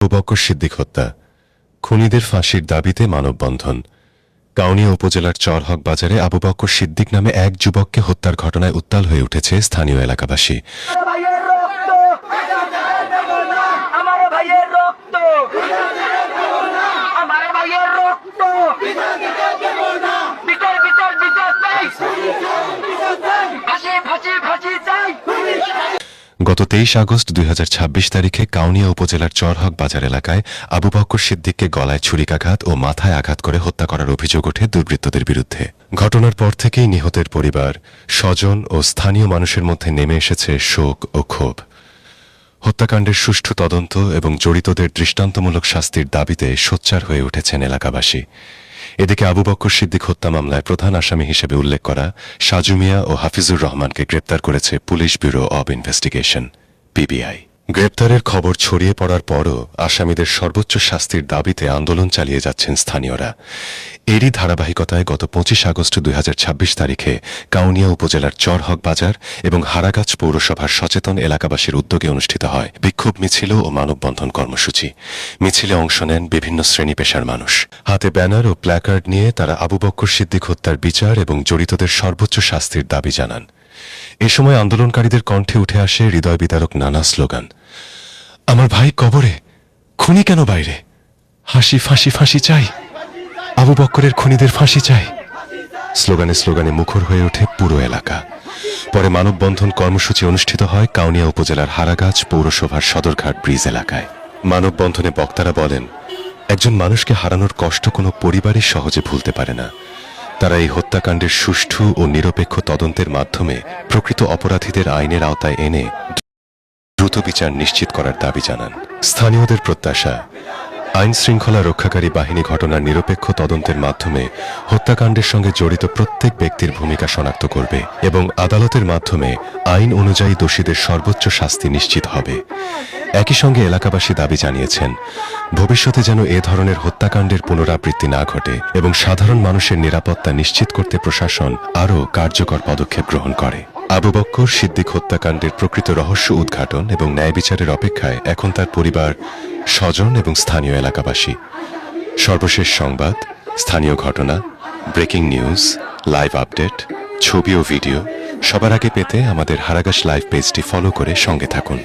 আবু বকর সিদ্দিক হত্যা, খুনিদের ফাঁসির দাবিতে মানববন্ধন। কাউনিয়া উপজেলার চরহক বাজারে আবু বকর সিদ্দিক নামে এক যুবককে হত্যার ঘটনায় উত্তাল হয়ে উঠেছে স্থানীয় এলাকাবাসী। গত 23 আগস্ট 2026 তারিখে কাউনিয়া উপজেলার চরহক বাজার এলাকায় আবু বকর সিদ্দিককে গলায় ছুরিকাঘাত ও মাথায় আঘাত করে হত্যা করার অভিযোগ ওঠে দুর্বৃত্তদের বিরুদ্ধে। ঘটনার পর থেকেই নিহতের পরিবার, স্বজন ও স্থানীয় মানুষের মধ্যে নেমে এসেছে শোক ও ক্ষোভ। হত্যাকাণ্ডের সুষ্ঠু তদন্ত এবং জড়িতদের দৃষ্টান্তমূলক শাস্তির দাবিতে সোচ্চার হয়ে উঠেছেন এলাকাবাসী। এদিকে আবু বকর সিদ্দিক হত্যা মামলায় প্রধান আসামি হিসেবে উল্লেখ করা সাজু মিয়া ও হাফিজুর রহমানকে গ্রেপ্তার করেছে police bureau of investigation PBI. গ্রেপ্তারের খবর ছড়িয়ে পড়ার পরও আসামিদের সর্বোচ্চ শাস্তির দাবিতে আন্দোলন চালিয়ে যাচ্ছেন স্থানীয়রা। এরই ধারাবাহিকতায় গত 25 আগস্ট 2026 তারিখে কাউনিয়া উপজেলার চরহক বাজার এবং হারাগাছ পৌরসভার সচেতন এলাকাবাসীর উদ্যোগে অনুষ্ঠিত হয় বিক্ষোভ মিছিল ও মানববন্ধন কর্মসূচি। মিছিলে অংশ নেন বিভিন্ন শ্রেণী পেশার মানুষ। হাতে ব্যানার ও প্ল্যাকার্ড নিয়ে তারা আবু বকর সিদ্দিক হত্যার বিচার এবং জড়িতদের সর্বোচ্চ শাস্তির দাবি জানান। এ সময় আন্দোলনকারীদের কণ্ঠে উঠে আসে হৃদয় বিদারক নানা স্লোগান। আমার ভাই কবরে, খুনি কেন বাইরে? হাসি ফাঁসি ফাঁসি চাই, আবু বকরের খুনিদের ফাঁসি চাই। স্লোগানে স্লোগানে মুখর হয়ে ওঠে পুরো এলাকা। পরে মানববন্ধন কর্মসূচি অনুষ্ঠিত হয় কাউনিয়া উপজেলার হারাগাছ পৌরসভার সদরঘাট ব্রিজ এলাকায়। মানববন্ধনে বক্তারা বলেন, একজন মানুষকে হারানোর কষ্ট কোনো পরিবারই সহজে ভুলতে পারে না। তারা এই হত্যাকাণ্ডের সুষ্ঠু ও নিরপেক্ষ তদন্তের মাধ্যমে প্রকৃত অপরাধীদের আইনের আওতায় এনে দ্রুত বিচার নিশ্চিত করার দাবি জানান। স্থানীয়দের প্রত্যাশা, আইন শৃঙ্খলা রক্ষাকারী বাহিনী ঘটনার নিরপেক্ষ তদন্তের মাধ্যমে হত্যাকাণ্ডের সঙ্গে জড়িত প্রত্যেক ব্যক্তির ভূমিকা শনাক্ত করবে এবং আদালতের মাধ্যমে আইন অনুযায়ী দোষীদের সর্বোচ্চ শাস্তি নিশ্চিত হবে। একই সঙ্গে এলাকাবাসী দাবি জানিয়েছেন, ভবিষ্যতে যেন এ ধরনের হত্যাকাণ্ডের পুনরাবৃত্তি না ঘটে এবং সাধারণ মানুষের নিরাপত্তা নিশ্চিত করতে প্রশাসন আরও কার্যকর পদক্ষেপ গ্রহণ করে। আবু বকর সিদ্দিক হত্যাকাণ্ডের প্রকৃত রহস্য উদ্ঘাটন এবং ন্যায় বিচারের অপেক্ষায় এখন তার পরিবার, স্বজন এবং স্থানীয় এলাকাবাসী। সর্বশেষ সংবাদ, স্থানীয় ঘটনা, ব্রেকিং নিউজ, লাইভ আপডেট, ছবি ও ভিডিও সবার আগে পেতে আমাদের হারাগাছ লাইভ পেজটি ফলো করে সঙ্গে থাকুন।